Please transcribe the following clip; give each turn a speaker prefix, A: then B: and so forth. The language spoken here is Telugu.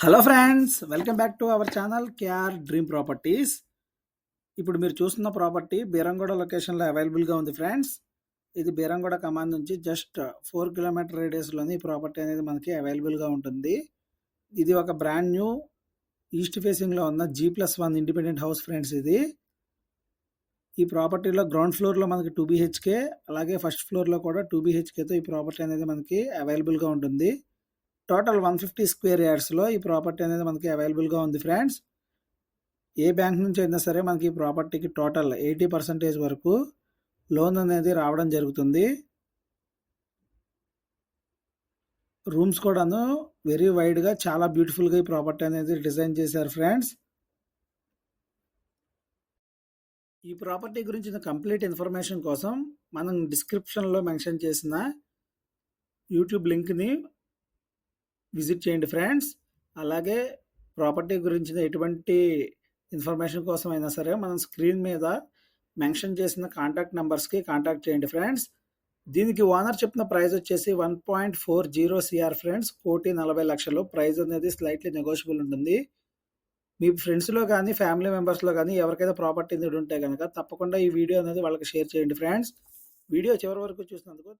A: Hello friends, welcome back to our channel KR dream properties. ఇప్పుడు మీరు చూస్తున్న ప్రాపర్టీ బీరంగూడ లొకేషన్లో అవైలబుల్గా ఉంది ఫ్రెండ్స్. ఇది బీరంగూడ కమాండ్ నుంచి జస్ట్ 4 కిలోమీటర్ రేడియస్లోని ఈ ప్రాపర్టీ అనేది మనకి అవైలబుల్గా ఉంటుంది. ఇది ఒక బ్రాండ్ న్యూ ఈస్ట్ ఫేసింగ్లో ఉన్న G+1 ఇండిపెండెంట్ హౌస్ ఫ్రెండ్స్. ఇది ఈ ప్రాపర్టీలో గ్రౌండ్ ఫ్లోర్లో మనకి 2 BHK, అలాగే ఫస్ట్ ఫ్లోర్లో కూడా 2 BHKతో ఈ ప్రాపర్టీ అనేది మనకి అవైలబుల్గా ఉంటుంది. టోటల్ 150 స్క్వేర్ యార్డ్స్లో ఈ ప్రాపర్టీ అనేది మనకి అవైలబుల్గా ఉంది ఫ్రెండ్స్. ఏ బ్యాంక్ నుంచి అయినా సరే మనకి ఈ ప్రాపర్టీకి టోటల్ 80% వరకు లోన్ అనేది రావడం జరుగుతుంది. రూమ్స్ కూడాను వెరీ వైడ్గా చాలా బ్యూటిఫుల్గా ఈ ప్రాపర్టీ అనేది డిజైన్ చేశారు ఫ్రెండ్స్. ఈ ప్రాపర్టీ గురించిన కంప్లీట్ ఇన్ఫర్మేషన్ కోసం మనం డిస్క్రిప్షన్లో మెన్షన్ చేసిన యూట్యూబ్ లింక్ని విజిట్ చేయండి ఫ్రెండ్స్. అలాగే ప్రాపర్టీ గురించిన ఎటువంటి ఇన్ఫర్మేషన్ కోసం అయినా సరే మనం స్క్రీన్ మీద మెన్షన్ చేసిన కాంటాక్ట్ నెంబర్స్కి కాంటాక్ట్ చేయండి ఫ్రెండ్స్. దీనికి ఓనర్ చెప్పిన ప్రైస్ వచ్చేసి 1.40 CR ఫ్రెండ్స్, 1,40,00,000. ప్రైస్ అనేది స్లైట్లీ నెగోషియబుల్ ఉంటుంది. మీ ఫ్రెండ్స్లో కానీ ఫ్యామిలీ మెంబర్స్లో కానీ ఎవరికైనా ప్రాపర్టీ ఉంటే కనుక తప్పకుండా ఈ వీడియో అనేది వాళ్ళకి షేర్ చేయండి ఫ్రెండ్స్. వీడియో చివరి వరకు చూసినందుకు